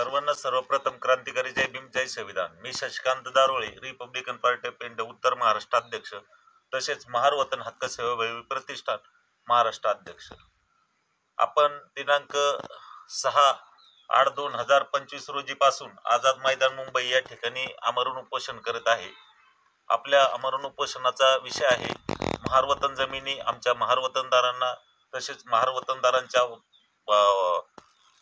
सर्वांना सर्वप्रथम क्रांतिकारी जय भीम जय संविधान। मी Shashikant Darole, Republican Party of India उत्तर महाराष्ट्र अध्यक्ष, तसेच महार वतन हक्क सेवाभावी प्रतिष्ठान महाराष्ट्र अध्यक्ष। आपण दिनांक 6/8/2025 रोजी पासून आझाद मैदान मुंबई या ठिकाणी आमरण उपोषण करत आहे। आपल्या आमरण उपोषणाचा विषय आहे महार वतन जमिनी आमच्या महार वतनदारांना तसेच महार वतनदारांच्या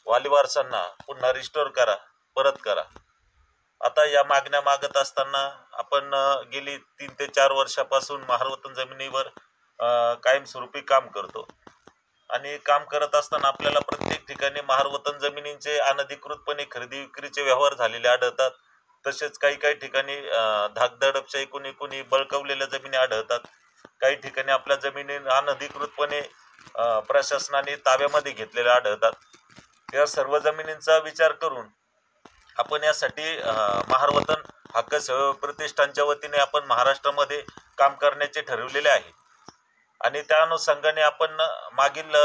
वालिवारसांना पुन्हा रिस्टोर करा, परत करा। आता या मागण्या मागत असताना आपण गेली 3 ते 4 वर्षापासून महार वतन जमिनीवर कायमस्वरूपी काम करतो आणि काम करत असताना आपल्याला प्रत्येक ठिकाणी महार वतन जमिनींचे अनधिकृतपणे खरेदी विक्रीचे व्यवहार झालेले आढळतात। तसेच काही ठिकाणी धाकदडपशाही कुणी बळकवलेल्या जमिनी आढळतात। काही ठिकाणी आपल्या जमिनी अनधिकृतपणे प्रशासनाने ताब्यामध्ये घेतलेल्या आढळतात। या सर्व जमिनींचा विचार करून आपण यासाठी महार वतन हक्क सेवा प्रतिष्ठानच्या वतीने आपण महाराष्ट्रामध्ये काम करण्याचे ठरवलेले आहे आणि त्या अनुषंगाने आपण मागील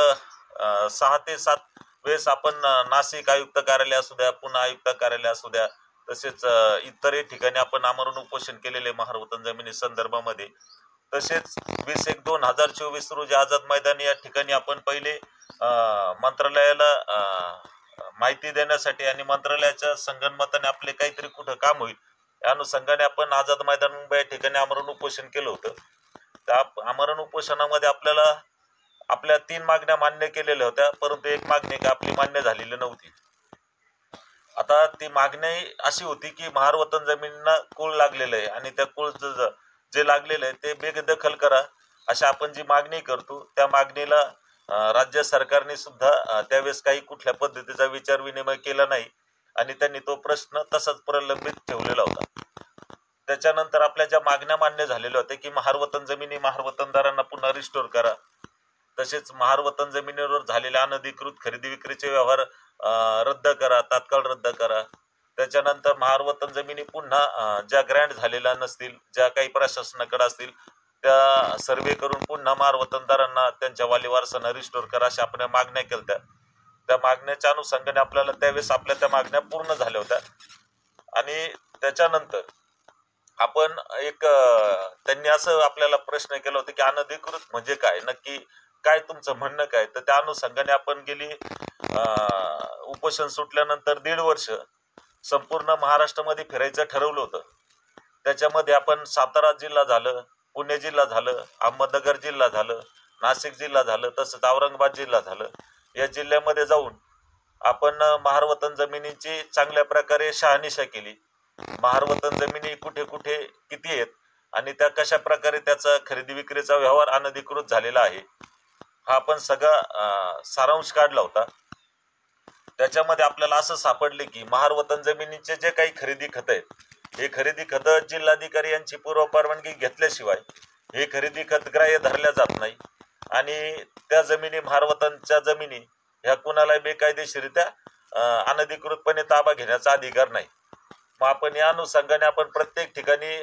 6 ते 7 वेळेस आपण नाशिक आयुक्त कार्यालय असू द्या, पुणे आयुक्त कार्यालय असू द्या, तसेच इतरही ठिकाणी आपण आमरण उपोषण केलेले महार वतन जमिनी संदर्भामध्ये। तसेच 20/1/2024 रोजी आझाद मैदान या ठिकाणी आपण पहिले मंत्रालयाला माहिती देण्यासाठी आणि मंत्रालयाच्या संगनमताने आपले काहीतरी कुठं काम होईल या अनुषंगाने आपण आझाद मैदान मुंबई या ठिकाणी आमरण उपोषण केलं होतं। त्या आमरण उपोषणामध्ये आपल्याला आपल्या 3 मागण्या मान्य केलेल्या होत्या, परंतु एक मागणी का आपली मान्य झालेली नव्हती। आता ती मागणी अशी होती की महार वतन जमिनींना कुळ लागलेलं आहे आणि त्या कुळ जे लागलेलं आहे ते बेदखल करा अशी आपण जी मागणी करतो त्या मागणीला राज्य सरकारने सुद्धा त्यावेळेस काही कुठल्या पद्धतीचा विचार विनिमय केला नाही आणि त्यांनी तो प्रश्न तसाच प्रलंबित ठेवलेला होता। त्याच्यानंतर आपल्या ज्या मागण्या मान्य झालेल्या होत्या की महार वतन जमिनी महार वतनदारांना पुन्हा रिस्टोर करा, तसेच महार वतन जमिनीवर झालेल्या अनधिकृत खरेदी विक्रीचे व्यवहार रद्द करा, तात्काळ रद्द करा। त्याच्यानंतर महार वतन जमिनी पुन्हा ज्या ग्रँट झालेल्या नसतील, ज्या काही प्रशासनाकडे असतील त्या सर्वे करून पुन्हा महार वतनदारांना त्यांच्या वालिवारसांना रिस्टोर करा अशा आपण मागण्या केल्या। त्या मागण्याच्या अनुषंगाने आपल्याला त्यावेळेस आपल्या त्या मागण्या पूर्ण झाल्या होत्या आणि त्याच्यानंतर आपण त्यांनी असं आपल्याला प्रश्न केला होता की अनधिकृत म्हणजे काय, नक्की काय तुमचं म्हणणं काय। तर त्या अनुषंगाने आपण गेली उपोषण सुटल्यानंतर 1.5 वर्ष संपूर्ण महाराष्ट्रामध्ये फिरायचं ठरवलं होतं। त्याच्यामध्ये आपण सातारा जिल्हा झालं, पुणे जिल्हा झालं, अहमदनगर जिल्हा झालं, नाशिक जिल्हा झालं, तसंच औरंगाबाद जिल्हा झालं। या जिल्ह्यामध्ये जाऊन आपण महार वतन जमिनींची चांगल्या प्रकारे शहानिशा केली। महार वतन जमिनी कुठे कुठे किती आहेत आणि त्या कशा प्रकारे त्याचा खरेदी विक्रीचा व्यवहार अनधिकृत झालेला आहे हा आपण सगळा सारांश काढला होता। त्याच्यामध्ये आपल्याला असं सापडले की महार वतन जमिनीचे जे काही खरेदी खत आहेत हे खरेदी खत जिल्हाधिकारी यांची पूर्व परवानगी घेतल्याशिवाय हे खरेदी खत ग्राह्य धरल्या जात नाही आणि त्या जमिनी महार वतनच्या जमिनी ह्या कुणाला बेकायदेशीरित्या अनधिकृतपणे ताबा घेण्याचा अधिकार नाही। मग आपण या अनुषंगाने आपण प्रत्येक ठिकाणी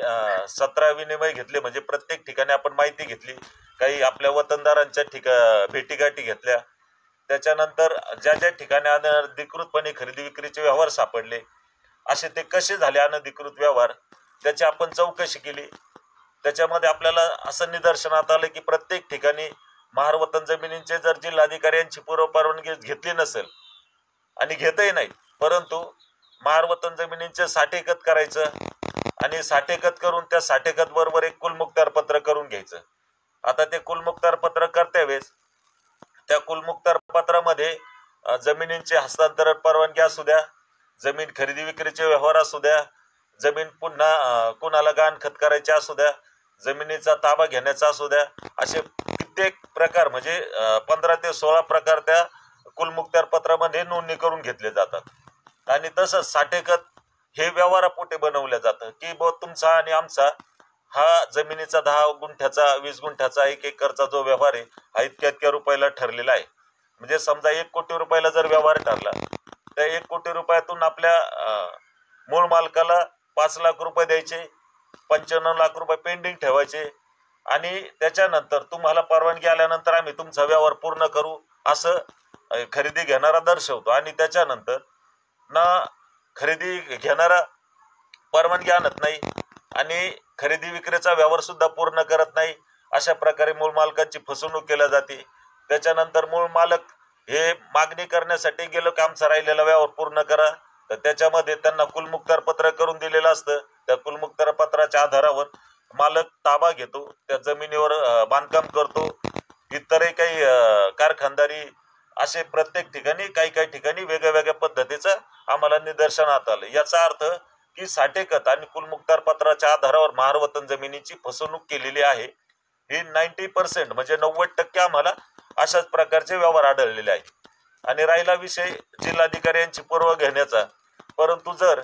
17 विनिमय घेतले, म्हणजे प्रत्येक ठिकाणी आपण माहिती घेतली, काही आपल्या वतनदारांच्या भेटीगाठी घेतल्या। त्याच्यानंतर ज्या ठिकाणी अनधिकृतपणे खरेदी विक्रीचे व्यवहार सापडले असे ते कसे झाले अनधिकृत व्यवहार त्याची आपण चौकशी केली। त्याच्यामध्ये आपल्याला असं निदर्शनात आलं की प्रत्येक ठिकाणी महार वतन जमिनींचे जर जिल्हाधिकारी यांची पूर्व परवानगी घेतली नसेल आणि घेतही नाही, परंतु महार वतन जमिनींचे साठेखत करायचं आणि साठेखत करून त्या साठेखत बरोबर एक कुलमुक्तार पत्र करून घ्यायचं। आता ते कुलमुक्तार पत्र करते वेळेस त्या कुलमुक्तार पत्रामध्ये जमिनींचे हस्तांतरण परवानगी असू द्या, जमीन खरेदी विक्रीचे व्यवहार असू द्या, जमीन पुन्हा कुणाला गहाणखत करायचे असू द्या, जमिनीचा ताबा घेण्याचा असू द्या, असे कित्येक प्रकार म्हणजे 15 ते 16 प्रकार त्या कुलमुक्तार पत्रामध्ये नोंदणी करून घेतले जातात। आणि तसंच साठेखत हे व्यवहारापोटी बनवलं जातं की तुमचा आणि आमचा हा जमिनीचा 10 गुंठ्याचा 20 गुंठ्याचा 1 एकरचा जो व्यवहार आहे हा इतक्या रुपयाला ठरलेला आहे। म्हणजे समजा 1 कोटी रुपयाला जर व्यवहार ठरला त्या 1 कोटी रुपयातून आपल्या मूळ मालकाला 5 लाख रुपये द्यायचे, 95 लाख रुपये पेंडिंग ठेवायचे आणि त्याच्यानंतर तुम्हाला परवानगी आल्यानंतर आम्ही तुमचा व्यवहार पूर्ण करू असं खरेदी घेणारा दर्शवतो। आणि त्याच्यानंतर ना खरेदी घेणारा परवानगी आणत नाही आणि खरेदी विक्रीचा व्यवहार सुद्धा पूर्ण करत नाही. अशा प्रकारे मूळ मालकांची फसवणूक केली जाते. त्याच्यानंतर मूळ मालक हे मागणी करण्यासाठी गेलो की आमचा राहिलेला व्यवहार पूर्ण करा, तर त्याच्यामध्ये त्यांना कुलमुक्तार पत्र करून दिलेलं असतं. त्या कुलमुक्तार पत्राच्या आधारावर मालक ताबा घेतो, त्या जमिनीवर बांधकाम करतो. इतरही काही कारखानदारी असे प्रत्येक ठिकाणी काही ठिकाणी वेगळ्या वेगळ्या पद्धतीचं आम्हाला निदर्शनात आलं. याचा अर्थ की साठेकत आणि कुलमुक्तार पत्राच्या आधारावर महारवतन जमिनीची फसवणूक केलेली आहे. ही 90% म्हणजे 90% आम्हाला अशाच प्रकारचे व्यवहार आढळलेले आहेत. आणि राहिला विषय जिल्हाधिकारी यांची पूर्व घेण्याचा, परंतु जर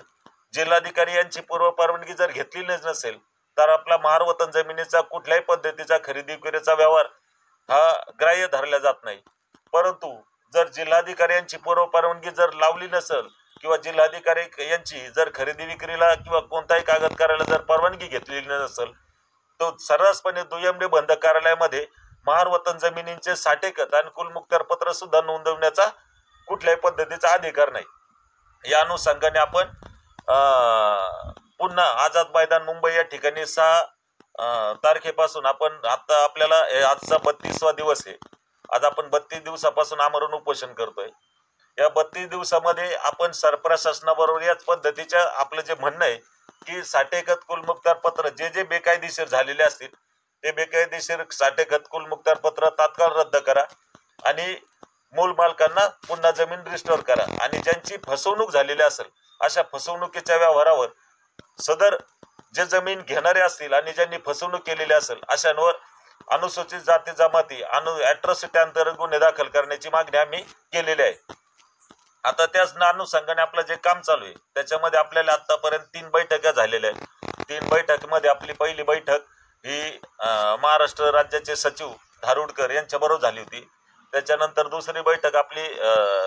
जिल्हाधिकारी यांची पूर्व परवानगी जर घेतली नसेल तर आपला महारवतन जमिनीचा कुठल्याही पद्धतीचा खरेदी विक्रीचा व्यवहार हा ग्राह्य धरला जात नाही. परंतु जर जिल्हाधिकारी यांची पूर्व परवानगी जर लावली नसेल किंवा जिल्हाधिकारी यांची जर खरेदी विक्रीला किंवा कोणताही कागद करायला जर परवानगी घेतलेली नसेल, तो सर्रासपणे दुय्यम निबंधक कार्यालयामध्ये महारवतन जमिनींचे साठेकत आणि कुलमुक्तार पत्र सुद्धा नोंदवण्याचा कुठल्याही पद्धतीचा अधिकार नाही. या अनुषंगाने आपण पुन्हा आझाद मैदान मुंबई या ठिकाणी 6 तारखेपासून आपण आता आपल्याला आजचा 32वा दिवस आहे. आज आपण 32 दिवसापासून आमरण उपोषण करतोय. या 32 दिवसामध्ये आपण सरप्रशासनाबरोबर याच पद्धतीच्या आपलं जे म्हणणं आहे की साठेकत कुलमुक्तार पत्र जे बेकायदेशीर झालेले असतील ते बेकायदेशीर साठेकत कुलमुक्तार पत्र तात्काळ रद्द करा आणि मूळ मालकांना पुन्हा जमीन रिस्टोर करा. आणि ज्यांची फसवणूक झालेली असेल अशा फसवणुकीच्या व्यवहारावर सदर जे जमीन घेणारे असतील आणि ज्यांनी फसवणूक केलेली असेल अशांवर अनुसूचित जाती जमाती ॲट्रॉसिटी अंतर्गत गुन्हे दाखल करण्याची मागणी आम्ही केलेली आहे. आता त्याच अनुषंगाने आपलं जे काम चालू आहे त्याच्यामध्ये आपल्याला आतापर्यंत 3 बैठका झालेल्या आहेत. 3 बैठकीमध्ये आपली पहिली बैठक ही महाराष्ट्र राज्याचे सचिव धारुडकर यांच्याबरोबर झाली होती. त्याच्यानंतर दुसरी बैठक आपली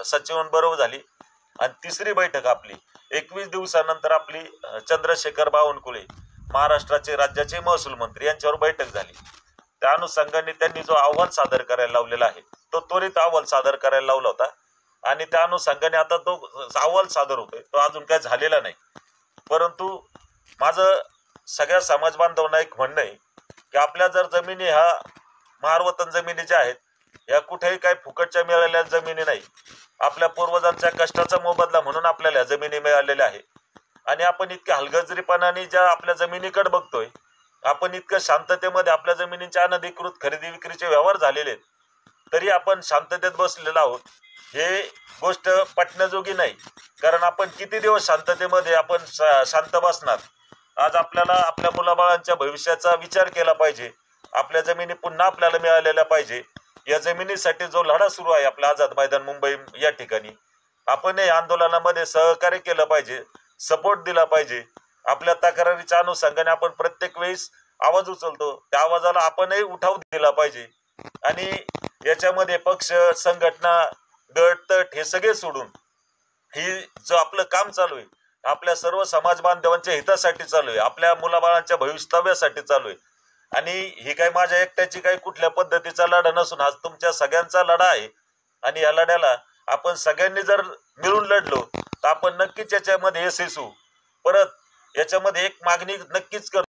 सचिवांबरोबर झाली आणि तिसरी बैठक आपली 21 दिवसानंतर आपली चंद्रशेखर बावनकुळे महाराष्ट्राचे राज्याचे महसूल मंत्री यांच्यावर बैठक झाली. त्या अनुषंगाने त्यांनी जो अहवाल सादर करायला लावलेला आहे तो त्वरित अहवाल सादर करायला लावला होता आणि त्या अनुषंगाने आता तो अहवाल सादर होतोय. तो अजून काही झालेला नाही. परंतु माझं सगळ्या समाज बांधवांना एक म्हणणं आहे की आपल्या जर जमिनी ह्या महारवतन जमिनी ज्या आहेत या कुठेही काही फुकटच्या मिळालेल्या जमिनी नाही. आपल्या पूर्वजांच्या कष्टाचा मोबदला म्हणून आपल्याला या जमिनी मिळालेल्या आहे. आणि आपण इतक्या हलगर्जीपणाने ज्या आपल्या जमिनीकडे बघतोय, आपण इतकं शांततेमध्ये आपल्या जमिनींचे अनधिकृत खरेदी विक्रीचे व्यवहार झालेले आहेत, तरी आपण शांततेत बसलेलो आहोत. हे गोष्ट पटण्याजोगी नाही. कारण आपण किती दिवस शांततेमध्ये आपण शांत बसणार. आज आपल्याला आपल्या मुलाबाळांच्या भविष्याचा विचार केला पाहिजे. आपल्या जमिनी पुन्हा आपल्याला मिळालेल्या पाहिजे. या जमिनीसाठी जो लढा सुरू आहे आपल्या आझाद मैदान मुंबई या ठिकाणी, आपण या आंदोलनामध्ये सहकार्य केलं पाहिजे, सपोर्ट दिला पाहिजे. आपल्या तक्रारीच्या अनुषंगाने आपण प्रत्येक वेळेस आवाज उचलतो, त्या आवाजाला आपणही उठाव दिला पाहिजे. आणि याच्यामध्ये पक्ष, संघटना, गट, तट हे सगळे सोडून ही जो आपलं काम चालू आहे आपल्या सर्व समाज बांधवांच्या हितासाठी चालू आहे, आपल्या मुलाबाळांच्या भवितव्यासाठी चालू आहे. आणि ही काही माझ्या एकट्याची काही कुठल्या पद्धतीचा लढा नसून आज तुमच्या सगळ्यांचा लढा आहे. आणि या लढ्याला आपण सगळ्यांनी जर मिळून लढलो तर आपण नक्कीच याच्यामध्ये यशस्वी होऊ. परत याच्यामध्ये एक मागणी नक्कीच करतो